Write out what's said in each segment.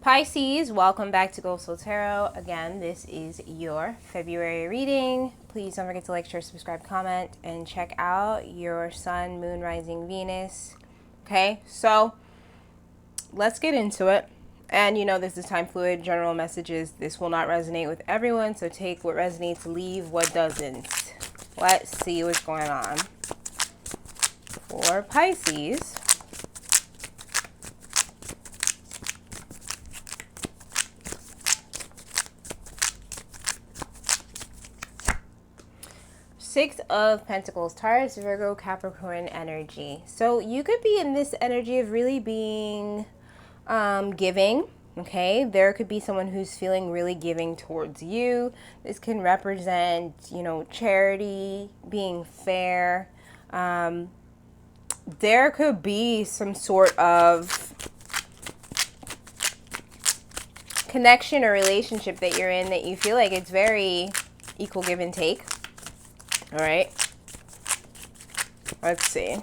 Pisces, welcome back to Gold Soul Tarot. Again, this is your February reading. Please don't forget to like, share, subscribe, comment, and check out your Sun, Moon, Rising, Venus. Okay, so let's get into it. And you know, this is time fluid, general messages. This will not resonate with everyone, so take what resonates, leave what doesn't. Let's see what's going on for Pisces. Six of Pentacles, Taurus, Virgo, Capricorn energy. So you could be in this energy of really being giving, okay? There could be someone who's feeling really giving towards you. This can represent, you know, charity, being fair. There could be some sort of connection or relationship that you're in that you feel like it's very equal give and take. All right, let's see.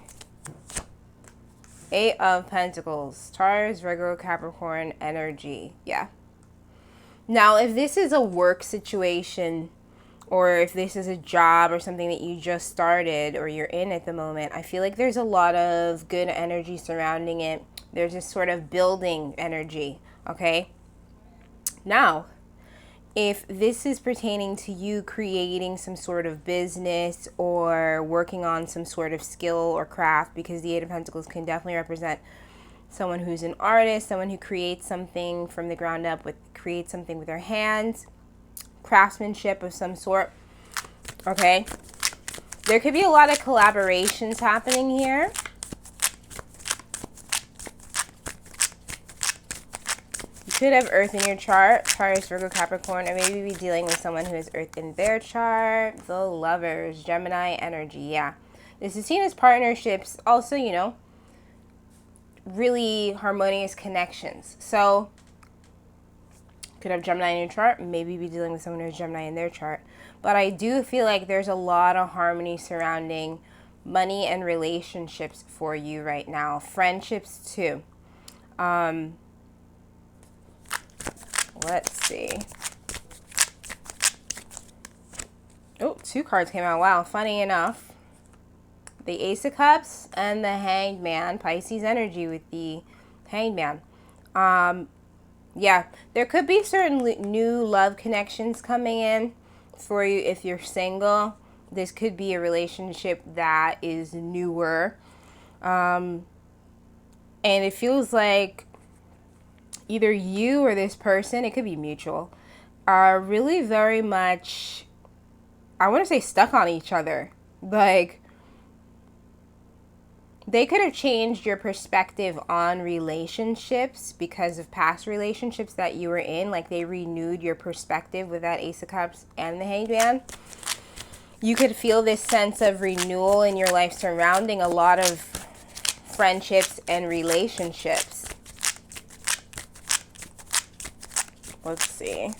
Eight of Pentacles, Taurus, Virgo, Capricorn energy. Yeah. Now, if this is a work situation or if this is a job or something that you just started or you're in at the moment, I feel like there's a lot of good energy surrounding it. There's this sort of building energy, okay? Now, if this is pertaining to you creating some sort of business or working on some sort of skill or craft, because the Eight of Pentacles can definitely represent someone who's an artist, someone who creates something from the ground up, creates something with their hands, craftsmanship of some sort, okay? There could be a lot of collaborations happening here. Could have Earth in your chart, Taurus, Virgo, Capricorn, or maybe be dealing with someone who has Earth in their chart. The Lovers, Gemini energy, yeah. This is seen as partnerships, also, you know, really harmonious connections. So, could have Gemini in your chart, maybe be dealing with someone who has Gemini in their chart. But I do feel like there's a lot of harmony surrounding money and relationships for you right now. Friendships, too. Let's see. Oh, two cards came out. Wow, funny enough. The Ace of Cups and the Hanged Man. Pisces energy with the Hanged Man. Yeah, there could be certain new love connections coming in for you if you're single. This could be a relationship that is newer. And it feels like either you or this person, it could be mutual, are really very much, I want to say, stuck on each other. Like, they could have changed your perspective on relationships because of past relationships that you were in. Like, they renewed your perspective with that Ace of Cups and the Hanged Man. You could feel this sense of renewal in your life surrounding a lot of friendships and relationships. Let's see.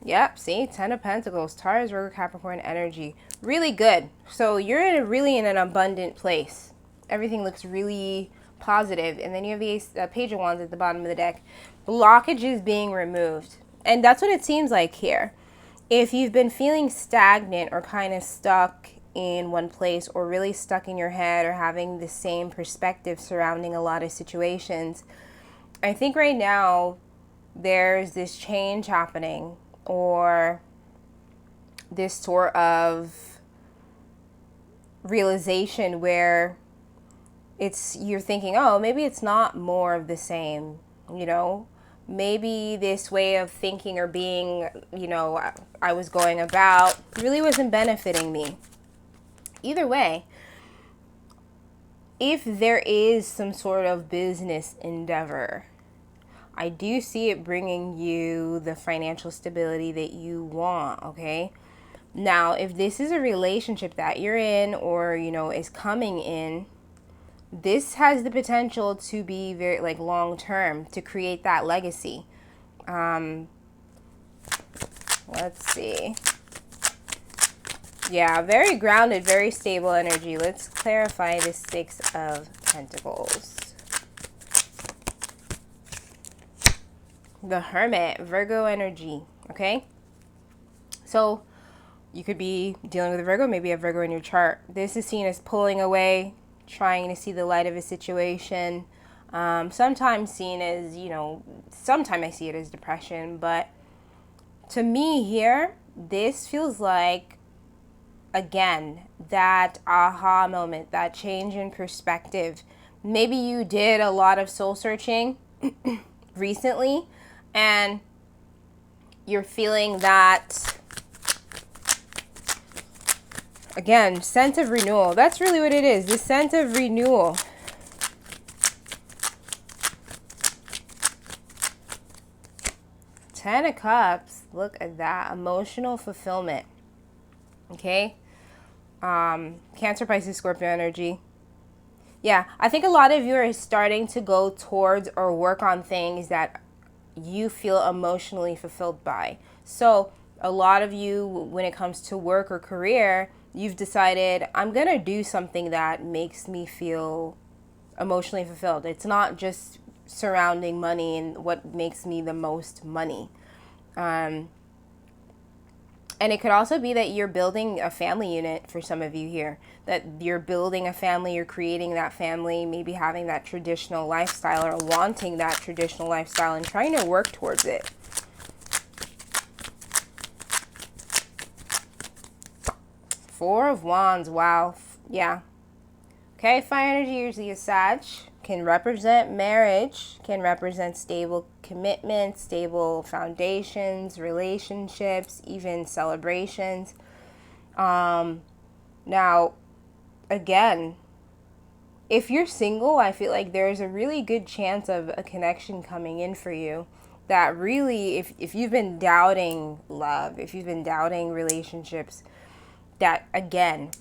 Yep, see? Ten of Pentacles, Taurus, Virgo, Capricorn energy. Really good. So you're really in an abundant place. Everything looks really positive. And then you have the Page of Wands at the bottom of the deck. Blockage is being removed. And that's what it seems like here. If you've been feeling stagnant or kind of stuck in one place or really stuck in your head or having the same perspective surrounding a lot of situations, I think right now there's this change happening, or this sort of realization where you're thinking, oh, maybe it's not more of the same, you know? Maybe this way of thinking or being, you know, I was going about really wasn't benefiting me. Either way, if there is some sort of business endeavor, I do see it bringing you the financial stability that you want, okay? Now, if this is a relationship that you're in or, you know, is coming in, this has the potential to be very, like, long-term, to create that legacy. Let's see. Yeah, very grounded, very stable energy. Let's clarify the Six of Pentacles. The Hermit, Virgo energy, okay? So you could be dealing with a Virgo, maybe a Virgo in your chart. This is seen as pulling away, trying to see the light of a situation. Sometimes seen as, sometimes I see it as depression, but to me here, this feels like, again, that aha moment, that change in perspective. Maybe you did a lot of soul searching recently, and you're feeling that, again, sense of renewal. That's really what it is, the sense of renewal. Ten of Cups, look at that, emotional fulfillment. Okay, Cancer, Pisces, Scorpio energy. Yeah, I think a lot of you are starting to go towards or work on things that you feel emotionally fulfilled by. So a lot of you, when it comes to work or career, you've decided, I'm going to do something that makes me feel emotionally fulfilled. It's not just surrounding money and what makes me the most money. And it could also be that you're building a family unit for some of you here, that you're building a family, you're creating that family, maybe having that traditional lifestyle or wanting that traditional lifestyle and trying to work towards it. Four of Wands, wow, yeah. Okay, fire energy usually is Sag, can represent marriage, can represent stable commitment, stable foundations, relationships, even celebrations. Now, again, if you're single, I feel like there's a really good chance of a connection coming in for you that really, if you've been doubting love, if you've been doubting relationships, that, again,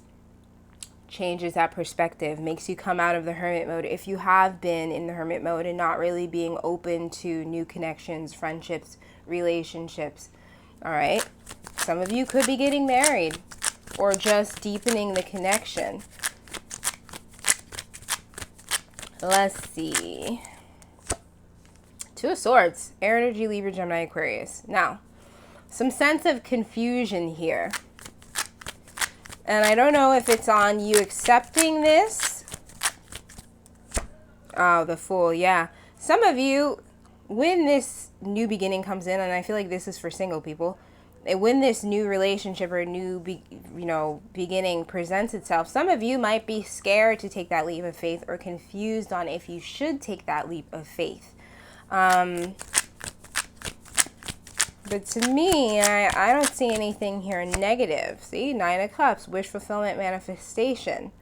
changes that perspective, makes you come out of the hermit mode. If you have been in the hermit mode and not really being open to new connections, friendships, relationships, all right? Some of you could be getting married or just deepening the connection. Let's see. Two of Swords, air energy, Libra, Gemini, Aquarius. Now, some sense of confusion here. And I don't know if it's on you accepting this. Oh, the Fool, yeah. Some of you, when this new beginning comes in, and I feel like this is for single people, when this new relationship or new beginning presents itself, some of you might be scared to take that leap of faith or confused on if you should take that leap of faith. But to me, I don't see anything here negative. See, Nine of Cups, wish fulfillment, manifestation.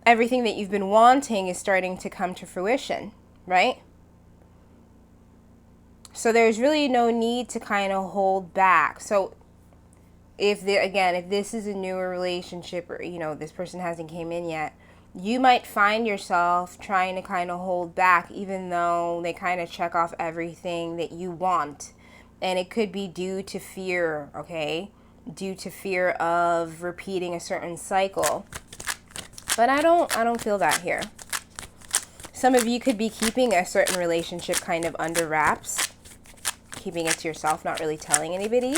Everything that you've been wanting is starting to come to fruition, right? So there's really no need to kind of hold back. So if this is a newer relationship or, this person hasn't came in yet, you might find yourself trying to kind of hold back even though they kind of check off everything that you want. And it could be due to fear, okay? Due to fear of repeating a certain cycle. But I don't feel that here. Some of you could be keeping a certain relationship kind of under wraps. Keeping it to yourself, not really telling anybody.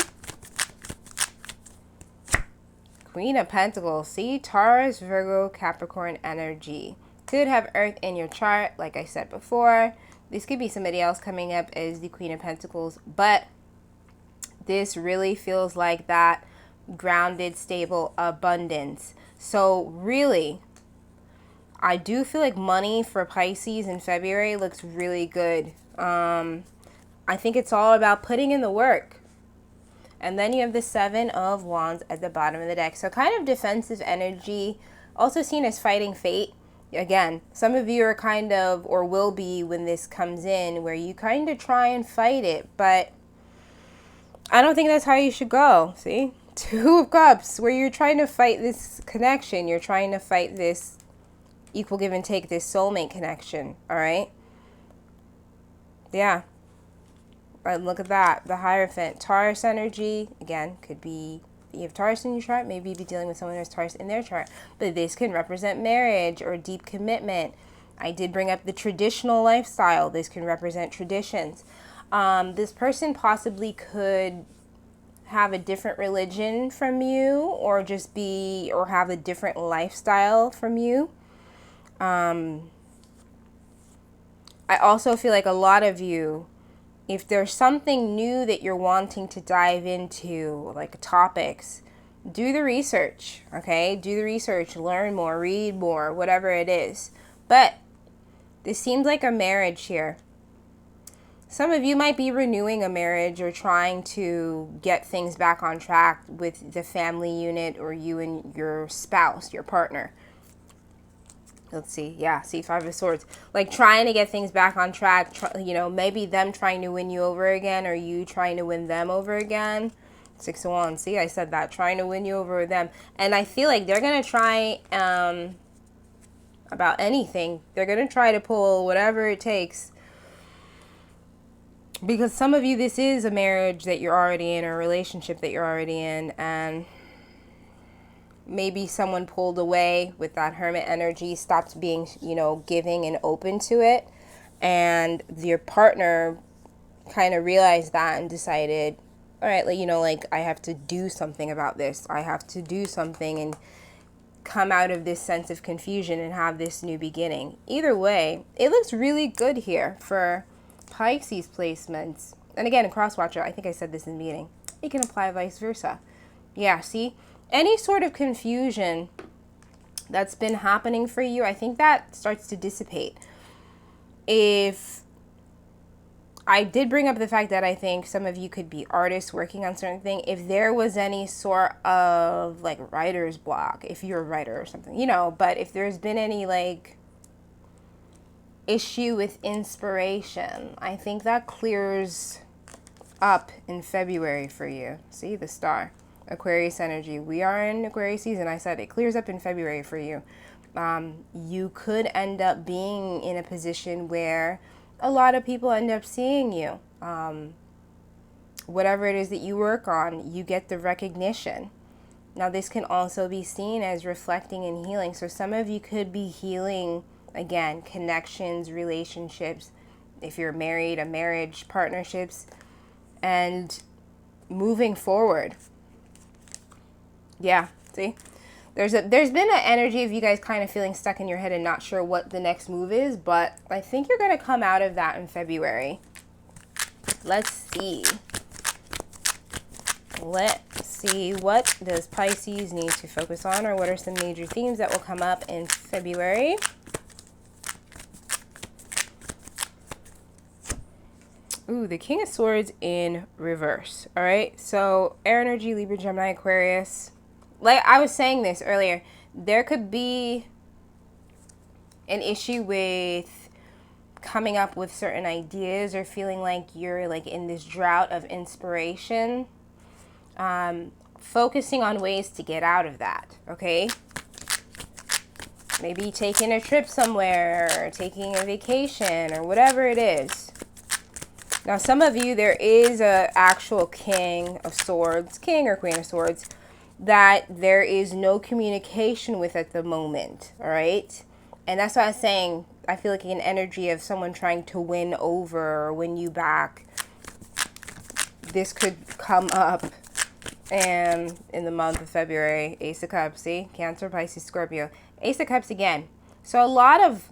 Queen of Pentacles. See, Taurus, Virgo, Capricorn energy. Could have Earth in your chart, like I said before. This could be somebody else coming up as the Queen of Pentacles. But this really feels like that grounded, stable abundance. So really, I do feel like money for Pisces in February looks really good. I think it's all about putting in the work. And then you have the Seven of Wands at the bottom of the deck. So kind of defensive energy, also seen as fighting fate. Again, some of you are kind of, or will be when this comes in, where you kind of try and fight it. But I don't think that's how you should go. See? Two of Cups, where you're trying to fight this connection. You're trying to fight this equal give and take, this soulmate connection. All right? Yeah. And look at that, the Hierophant. Taurus energy, again, could be, you have Taurus in your chart, maybe you'd be dealing with someone who has Taurus in their chart, but this can represent marriage or deep commitment. I did bring up the traditional lifestyle. This can represent traditions. This person possibly could have a different religion from you, or just be, or have a different lifestyle from you. I also feel like a lot of you, if there's something new that you're wanting to dive into, like topics, do the research, okay? Do the research, learn more, read more, whatever it is. But this seems like a marriage here. Some of you might be renewing a marriage or trying to get things back on track with the family unit, or you and your spouse, your partner. Let's see. Yeah, see, Five of Swords. Like trying to get things back on track. You know, maybe them trying to win you over again, or you trying to win them over again. Six of Wands. See, I said that. Trying to win you over with them. And I feel like they're going to try about anything. They're going to try to pull whatever it takes. Because some of you, this is a marriage that you're already in, or a relationship that you're already in, and maybe someone pulled away with that Hermit energy, stopped being, you know, giving and open to it, and your partner kind of realized that and decided, all right, like, you know, like, I have to do something about this. I have to do something and come out of this sense of confusion and have this new beginning. Either way, it looks really good here for Pisces placements. And again, a cross watcher, I think I said this in the beginning, it can apply vice versa. Yeah, see, any sort of confusion that's been happening for you, I think that starts to dissipate. If I did bring up the fact that I think some of you could be artists working on certain thing, if there was any sort of like writer's block, if you're a writer or something, you know, but if there's been any like issue with inspiration, I think that clears up in February for you. See, the star, Aquarius energy. We are in Aquarius season. I said it clears up in February for you. You could end up being in a position where a lot of people end up seeing you. Whatever it is that you work on, you get the recognition. Now, this can also be seen as reflecting and healing. So some of you could be healing, again, connections, relationships, if you're married, a marriage, partnerships, and moving forward. Yeah, see? There's been an energy of you guys kind of feeling stuck in your head and not sure what the next move is, but I think you're going to come out of that in February. Let's see. Let's see, what does Pisces need to focus on, or what are some major themes that will come up in February? Ooh, the King of Swords in reverse. All right, so air energy, Libra, Gemini, Aquarius. Like I was saying this earlier, there could be an issue with coming up with certain ideas, or feeling like you're like in this drought of inspiration. Focusing on ways to get out of that, okay? Maybe taking a trip somewhere, or taking a vacation, or whatever it is. Now, some of you, there is a actual King of Swords, King or Queen of Swords, that there is no communication with at the moment, all right? And that's what I was saying. I feel like an energy of someone trying to win over or win you back. This could come up in the month of February. Ace of Cups, see? Cancer, Pisces, Scorpio. Ace of Cups again. So a lot of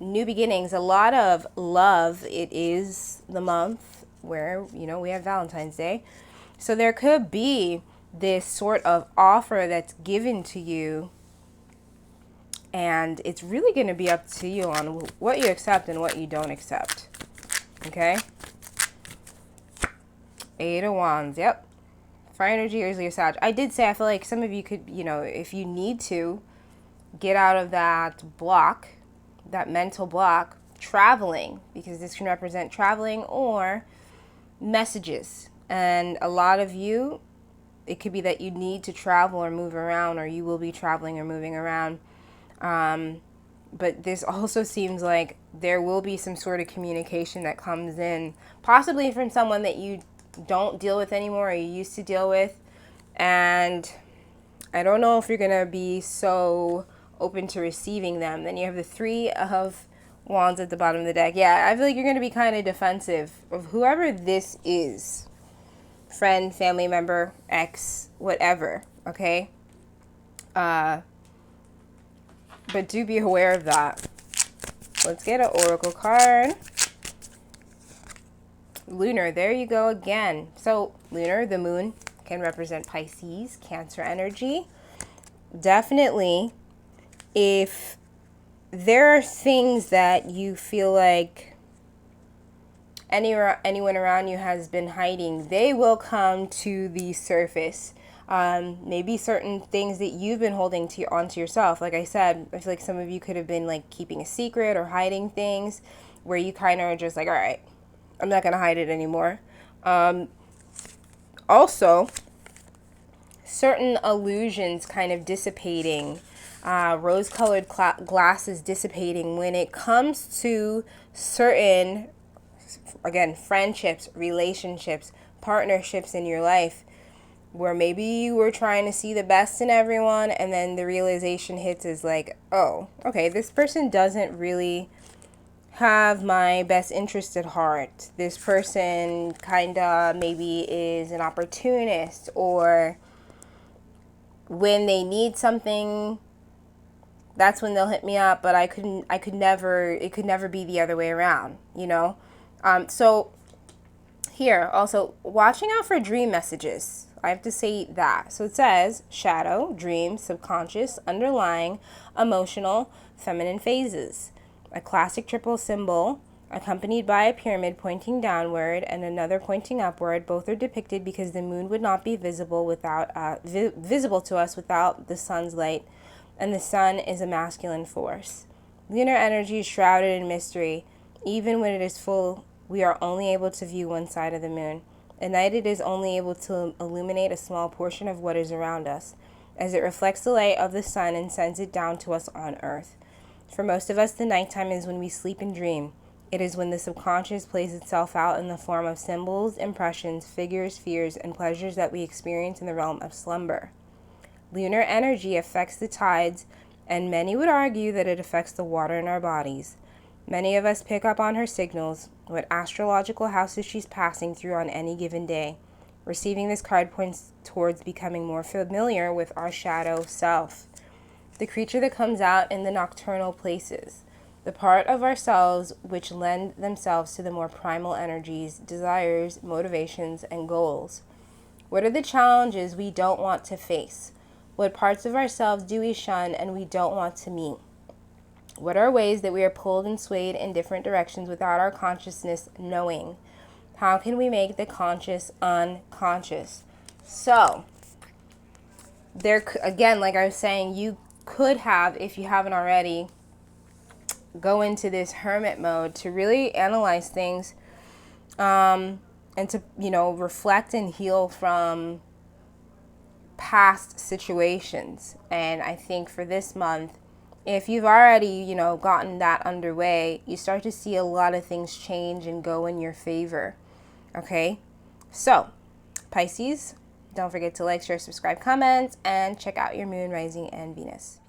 new beginnings, a lot of love. It is the month where, you know, we have Valentine's Day. So there could be this sort of offer that's given to you, and it's really going to be up to you on what you accept and what you don't accept. Okay? Eight of Wands. Yep. Fire energy, Aries, Leo, Sag. I did say I feel like some of you could, you know, if you need to get out of that block, that mental block, traveling, because this can represent traveling or messages. And a lot of you, it could be that you need to travel or move around, or you will be traveling or moving around. But this also seems like there will be some sort of communication that comes in, possibly from someone that you don't deal with anymore, or you used to deal with. And I don't know if you're going to be so open to receiving them. Then you have the Three of Wands at the bottom of the deck. Yeah, I feel like you're going to be kind of defensive of whoever this is. Friend, family member, ex, whatever, okay? But do be aware of that. Let's get an oracle card. Lunar, there you go again. So lunar, the moon, can represent Pisces, Cancer energy. Definitely, if there are things that you feel like anyone around you has been hiding, they will come to the surface. Maybe certain things that you've been holding onto yourself. Like I said, I feel like some of you could have been like keeping a secret or hiding things where you kind of are just like, all right, I'm not going to hide it anymore. Also, certain illusions kind of dissipating, rose-colored glasses dissipating when it comes to certain, again, friendships, relationships, partnerships in your life, where maybe you were trying to see the best in everyone, and then the realization hits is like, oh, okay, this person doesn't really have my best interest at heart. This person kind of maybe is an opportunist, or when they need something, that's when they'll hit me up, but it could never be the other way around, you know? So here, also, watching out for dream messages. I have to say that. So it says shadow, dream, subconscious, underlying, emotional, feminine phases. A classic triple symbol accompanied by a pyramid pointing downward and another pointing upward. Both are depicted because the moon would not be visible to us without the sun's light, and the sun is a masculine force. Lunar energy is shrouded in mystery. Even when it is full, we are only able to view one side of the moon. At night, it is only able to illuminate a small portion of what is around us, as it reflects the light of the sun and sends it down to us on earth. For most of us, the nighttime is when we sleep and dream. It is when the subconscious plays itself out in the form of symbols, impressions, figures, fears, and pleasures that we experience in the realm of slumber. Lunar energy affects the tides, and many would argue that it affects the water in our bodies. Many of us pick up on her signals, what astrological houses she's passing through on any given day. Receiving this card points towards becoming more familiar with our shadow self, the creature that comes out in the nocturnal places, the part of ourselves which lend themselves to the more primal energies, desires, motivations, and goals. What are the challenges we don't want to face? What parts of ourselves do we shun and we don't want to meet? What are ways that we are pulled and swayed in different directions without our consciousness knowing? How can we make the conscious unconscious? So, there again, like I was saying, you could have, if you haven't already, go into this hermit mode to really analyze things, and to, reflect and heal from past situations. And I think for this month, if you've already, gotten that underway, you start to see a lot of things change and go in your favor. Okay? So, Pisces, don't forget to like, share, subscribe, comment, and check out your moon, rising, and Venus.